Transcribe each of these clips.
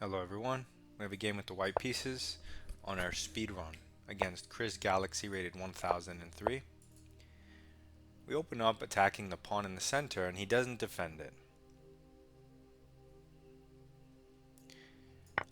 Hello everyone, we have a game with the white pieces on our speed run against Chris Galaxy rated 1003. We open up attacking the pawn in the center and he doesn't defend it.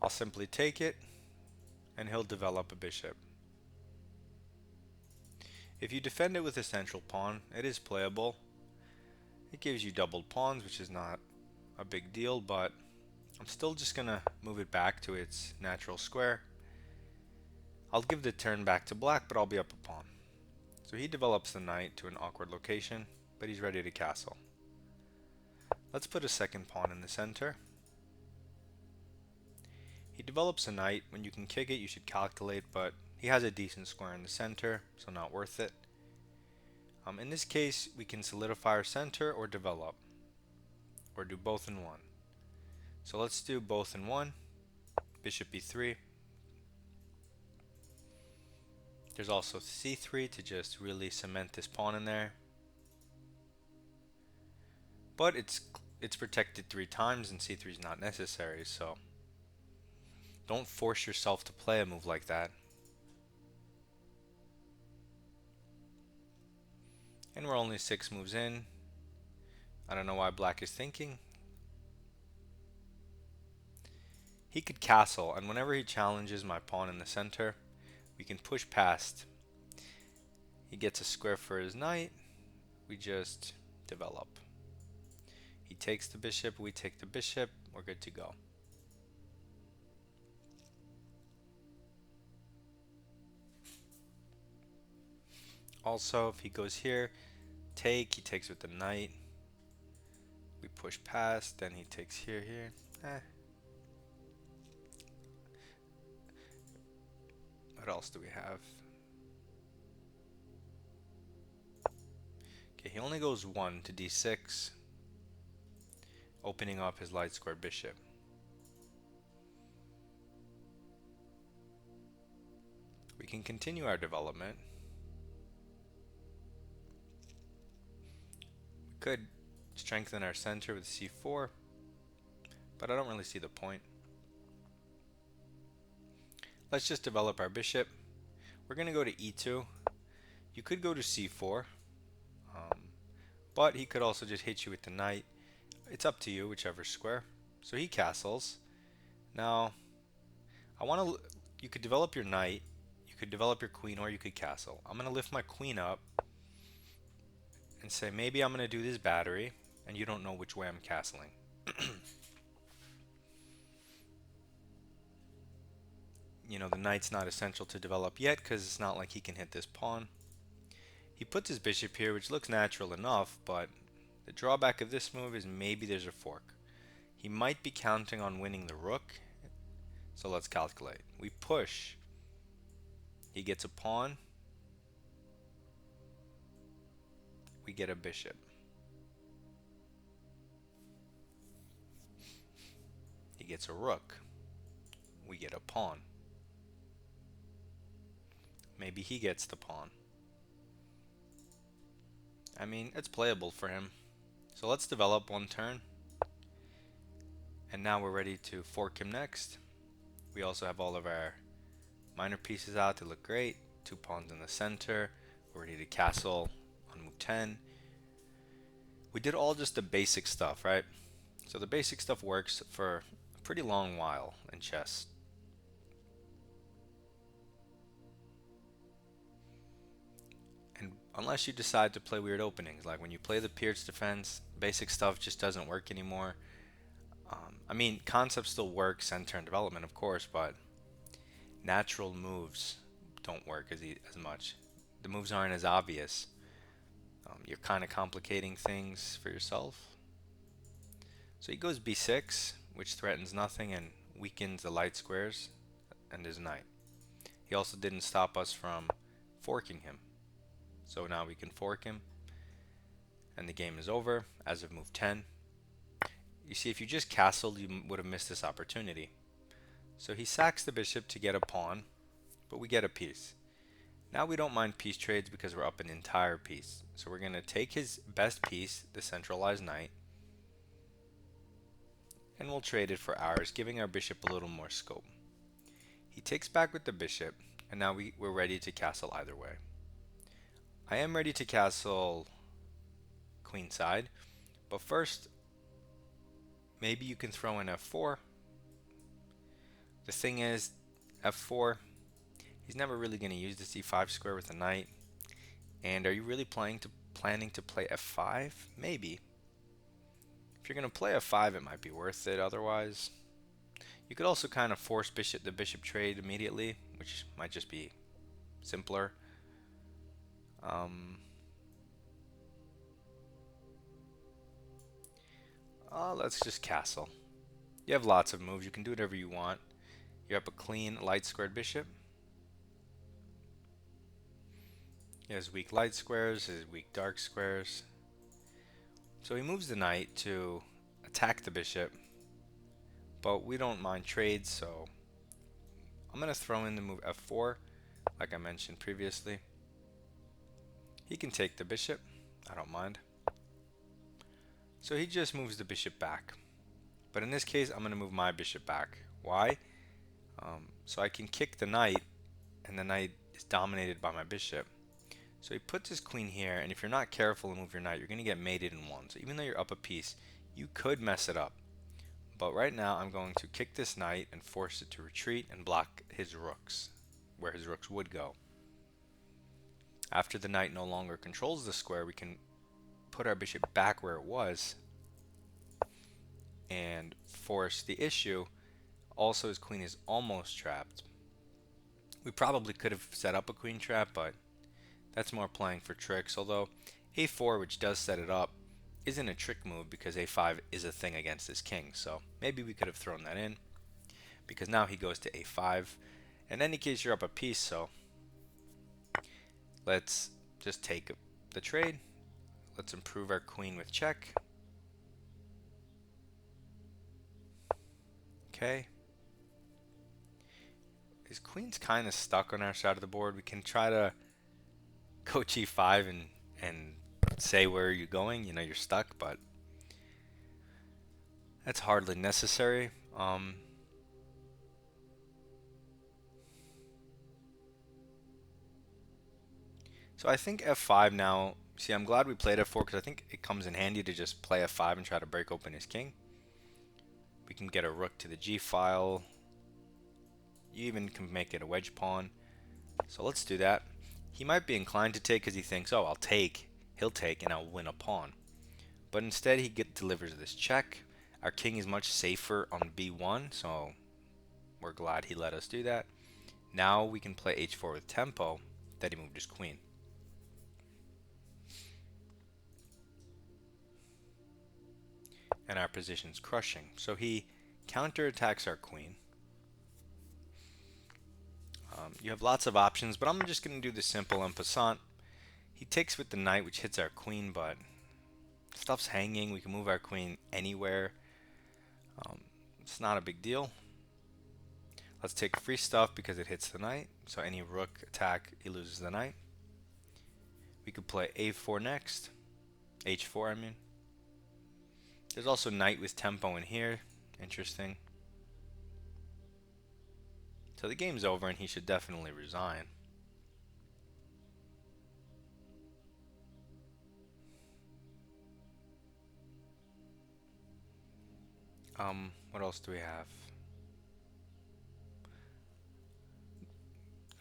I'll simply take it and he'll develop a bishop. If you defend it with a central pawn, it is playable. It gives you doubled pawns, which is not a big deal, but I'm still just gonna move it back to its natural square. I'll give the turn back to black, but I'll be up a pawn. So he develops the knight to an awkward location, but he's ready to castle. Let's put a second pawn in the center. He develops a knight. When you can kick it, you should calculate, but he has a decent square in the center, so not worth it. In this case, we can solidify our center or develop, or do both in one. So let's do both in one. Bishop e3. There's also c3 to just really cement this pawn in there. But it's protected 3 times and c3 is not necessary, so don't force yourself to play a move like that. And we're only 6 moves in. I don't know why black is thinking. He could castle, and whenever he challenges my pawn in the center, we can push past. He gets a square for his knight. We just develop. He takes the bishop, we take the bishop, we're good to go. Also, if he goes here, take, he takes with the knight. We push past, then he takes here. What else do we have? Okay, he only goes 1 to d6, opening up his light square bishop. We can continue our development. We could strengthen our center with c4, but I don't really see the point. Let's just develop our bishop. We're going to go to e2. You could go to c4, but he could also just hit you with the knight. It's up to you, whichever square. So he castles. Now, you could develop your knight, you could develop your queen, or you could castle. I'm going to lift my queen up and say maybe I'm going to do this battery, and you don't know which way I'm castling. You know, the knight's not essential to develop yet because it's not like he can hit this pawn. He puts his bishop here, which looks natural enough, but the drawback of this move is maybe there's a fork. He might be counting on winning the rook, so let's calculate. We push. He gets a pawn. We get a bishop. He gets a rook. We get a pawn. Maybe he gets the pawn. I mean, it's playable for him. So let's develop one turn. And now we're ready to fork him next. We also have all of our minor pieces out to look great. 2 pawns in the center. We're ready to castle on move 10. We did all just the basic stuff, right? So the basic stuff works for a pretty long while in chess. And unless you decide to play weird openings, like when you play the Pierce defense, basic stuff just doesn't work anymore. I mean, concepts still work, center and development, of course, but natural moves don't work as much. The moves aren't as obvious. You're kind of complicating things for yourself. So he goes b6, which threatens nothing and weakens the light squares and his knight. He also didn't stop us from forking him. So now we can fork him, and the game is over as of move 10. You see, if you just castled, you would have missed this opportunity. So he sacks the bishop to get a pawn, but we get a piece. Now we don't mind piece trades because we're up an entire piece. So we're going to take his best piece, the centralized knight, and we'll trade it for ours, giving our bishop a little more scope. He takes back with the bishop, and now we're ready to castle either way. I am ready to castle queenside, but first, maybe you can throw in f4. The thing is, f4, he's never really going to use the c5 square with the knight. And are you really planning to play f5? Maybe. If you're going to play f5, it might be worth it. Otherwise, you could also kind of force the bishop trade immediately, which might just be simpler. Let's just castle. You have lots of moves. You can do whatever you want. You have a clean light squared bishop. He has weak light squares, his weak dark squares. So he moves the knight to attack the bishop, but we don't mind trades, so I'm going to throw in the move f4, like I mentioned previously. He can take the bishop, I don't mind. So he just moves the bishop back. But in this case, I'm going to move my bishop back. Why? So I can kick the knight, and the knight is dominated by my bishop. So he puts his queen here, and if you're not careful and move your knight, you're going to get mated in one. So even though you're up a piece, you could mess it up. But right now, I'm going to kick this knight and force it to retreat and block his rooks, where his rooks would go. After the knight no longer controls the square, we can put our bishop back where it was and force the issue. Also, his queen is almost trapped. We probably could have set up a queen trap, but that's more playing for tricks. Although a4, which does set it up, isn't a trick move because a5 is a thing against his king. So maybe we could have thrown that in because now he goes to a5. In any case, you're up a piece, so let's just take the trade. Let's improve our queen with check. Okay. His queen's kind of stuck on our side of the board. We can try to go g5 and say where you're going. You know, you're stuck, but that's hardly necessary. So I think f5 now. See, I'm glad we played f4 because I think it comes in handy to just play f5 and try to break open his king. We can get a rook to the g file. You even can make it a wedge pawn. So let's do that. He might be inclined to take because he thinks, oh, I'll take. He'll take and I'll win a pawn. But instead he delivers this check. Our king is much safer on b1, so we're glad he let us do that. Now we can play h4 with tempo that he moved his queen. And our position's crushing. So he counterattacks our queen. You have lots of options, but I'm just going to do the simple en passant. He takes with the knight, which hits our queen, but stuff's hanging. We can move our queen anywhere. It's not a big deal. Let's take free stuff because it hits the knight. So any rook attack, he loses the knight. We could play a4 next. h4, I mean. There's also knight with tempo in here. Interesting. So the game's over and he should definitely resign. What else do we have?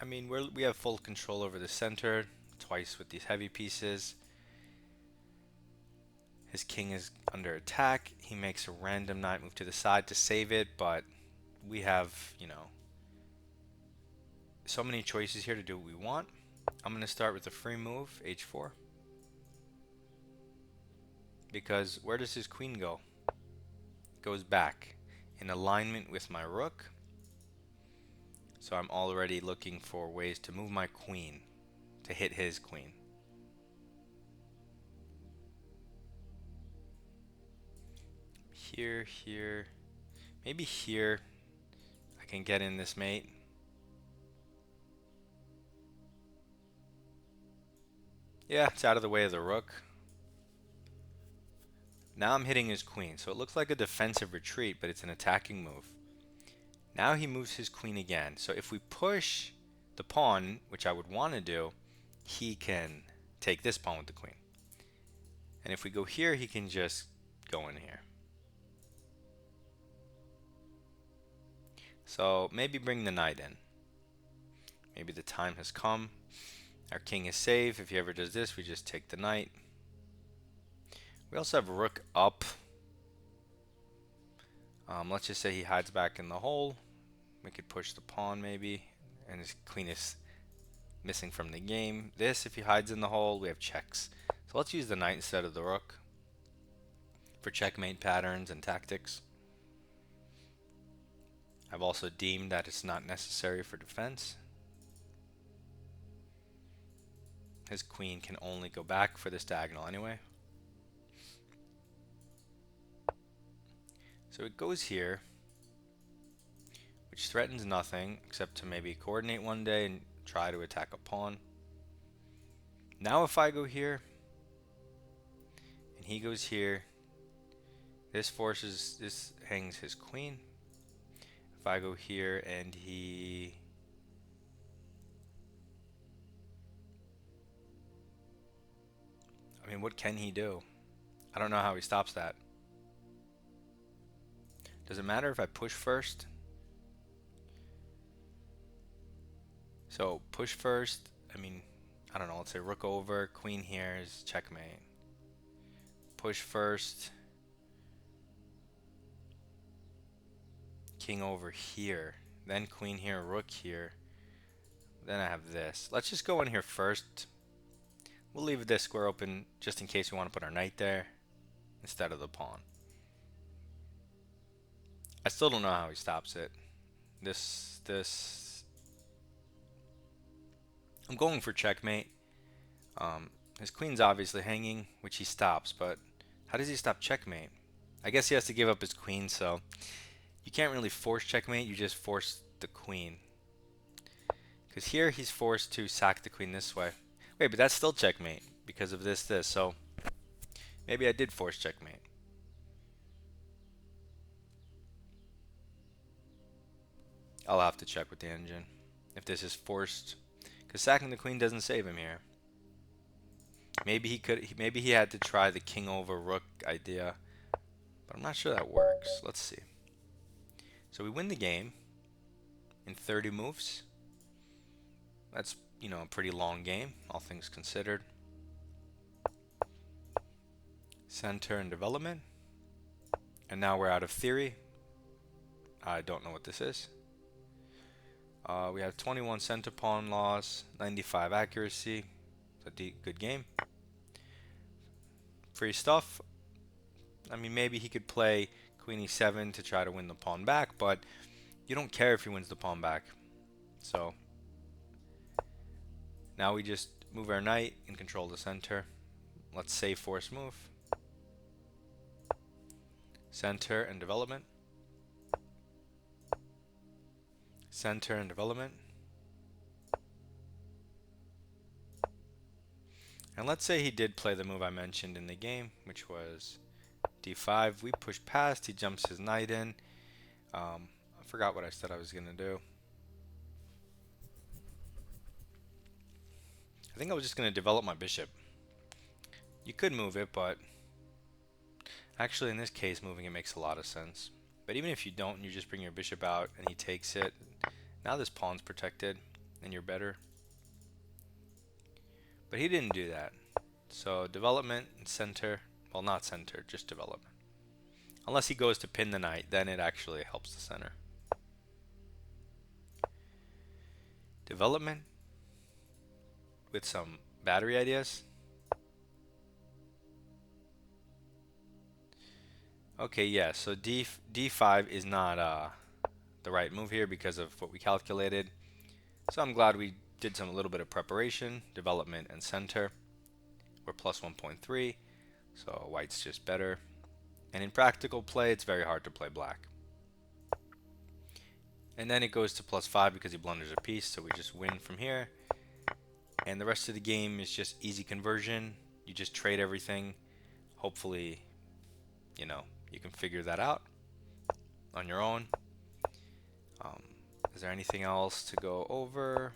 I mean, we have full control over the center, twice with these heavy pieces. His king is under attack. He makes a random knight move to the side to save it, but we have, you know, so many choices here to do what we want. I'm going to start with a free move, h4. Because where does his queen go? It goes back in alignment with my rook. So I'm already looking for ways to move my queen to hit his queen. Here, maybe here I can get in this mate. Yeah, it's out of the way of the rook. Now I'm hitting his queen, so it looks like a defensive retreat, but it's an attacking move. Now he moves his queen again. So if we push the pawn, which I would want to do, he can take this pawn with the queen. And if we go here, he can just go in here. So maybe bring the knight in. Maybe the time has come. Our king is safe. If he ever does this, we just take the knight. We also have rook up. Let's just say he hides back in the hole. We could push the pawn maybe, and his queen is missing from the game. This, if he hides in the hole, we have checks. So let's use the knight instead of the rook for checkmate patterns and tactics. I've also deemed that it's not necessary for defense. His queen can only go back for this diagonal anyway. So it goes here, which threatens nothing except to maybe coordinate one day and try to attack a pawn. Now if I go here and he goes here, this hangs his queen. If I go here and I mean, what can he do? I don't know how he stops that. Does it matter if I push first? So push first, I mean, I don't know, let's say rook over, queen here is checkmate. Push first, king over here, then queen here, rook here, then I have this. Let's just go in here first. We'll leave this square open just in case we want to put our knight there instead of the pawn. I still don't know how he stops it. I'm going for checkmate. His queen's obviously hanging, which he stops, but how does he stop checkmate? I guess he has to give up his queen, so you can't really force checkmate, you just force the queen. Because here he's forced to sack the queen this way. Wait, but that's still checkmate because of this, so maybe I did force checkmate. I'll have to check with the engine if this is forced, because sacking the queen doesn't save him here. Maybe he had to try the king over rook idea, but I'm not sure that works. Let's see. So we win the game in 30 moves. That's, you know, a pretty long game, all things considered. Center and development. And now we're out of theory. I don't know what this is. We have 21 center pawn loss, 95 accuracy. It's a good game. Free stuff. I mean, maybe he could play queen e7 to try to win the pawn back, but you don't care if he wins the pawn back. So now we just move our knight and control the center. Let's say force move. Center and development. Center and development. And let's say he did play the move I mentioned in the game, which was d5. We push past, he jumps his knight in. I forgot what I said I was going to do. I think I was just going to develop my bishop. You could move it, but actually in this case moving it makes a lot of sense. But even if you don't, you just bring your bishop out and he takes it. Now this pawn's protected and you're better. But he didn't do that. So development and center, well, not center, just development. Unless he goes to pin the knight, then it actually helps the center. Development with some battery ideas. Okay, yeah, so d5 is not the right move here because of what we calculated. So I'm glad we did a little bit of preparation, development and center. We're plus 1.3, so white's just better. And in practical play, it's very hard to play black. And then it goes to plus 5 because he blunders a piece, so we just win from here. And the rest of the game is just easy conversion. You just trade everything. Hopefully you know, you can figure that out on your own. Um, is there anything else to go over?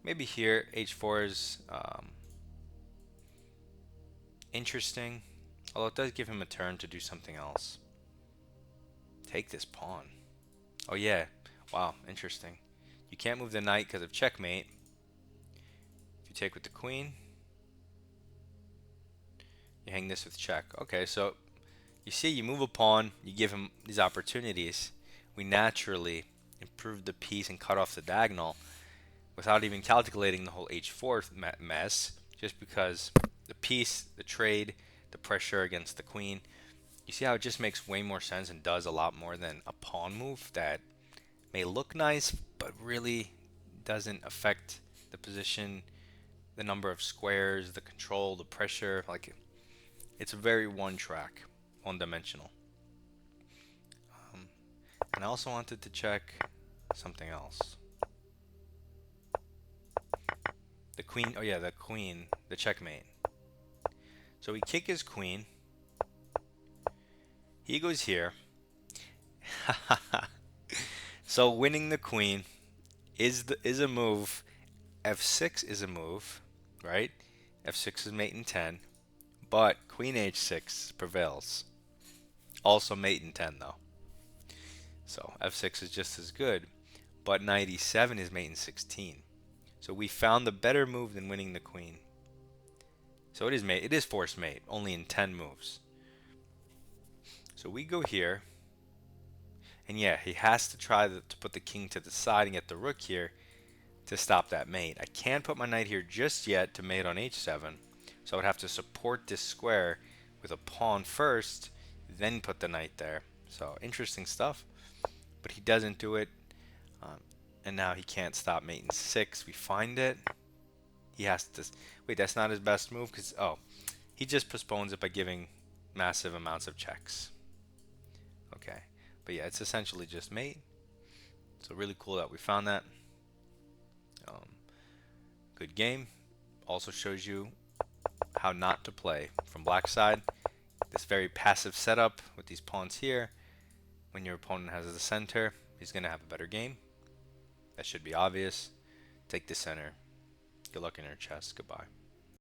Maybe here h4 is interesting, although it does give him a turn to do something else. Take this pawn. Oh yeah, wow, interesting. You can't move the knight because of checkmate. If you take with the queen, you hang this with check. Okay, so you see, you move a pawn, you give him these opportunities. We naturally improve the piece and cut off the diagonal without even calculating the whole h4 mess, just because the piece, the trade, the pressure against the queen. You see how it just makes way more sense and does a lot more than a pawn move that may look nice, but really doesn't affect the position, the number of squares, the control, the pressure. Like, it's very one track, one dimensional. And I also wanted to check something else. The queen, oh yeah, the queen, the checkmate. So we kick his queen. He goes here. So winning the queen is a move. F6 is a move, right? F6 is mate in 10, but queen h6 prevails. Also mate in 10 though. So F6 is just as good, but knight e7 is mate in 16. So we found the better move than winning the queen. So it is mate. It is forced mate, only in 10 moves. So we go here, and yeah, he has to try to put the king to the side and get the rook here to stop that mate. I can't put my knight here just yet to mate on h7, so I would have to support this square with a pawn first, then put the knight there. So interesting stuff, but he doesn't do it, and now he can't stop mate in 6. We find it. He has to wait. That's not his best move because he just postpones it by giving massive amounts of checks. Okay, but yeah, it's essentially just mate. So really cool that we found that. Good game. Also shows you how not to play from black side. This very passive setup with these pawns here. When your opponent has the center, he's going to have a better game. That should be obvious. Take the center. Good luck in your chess. Goodbye.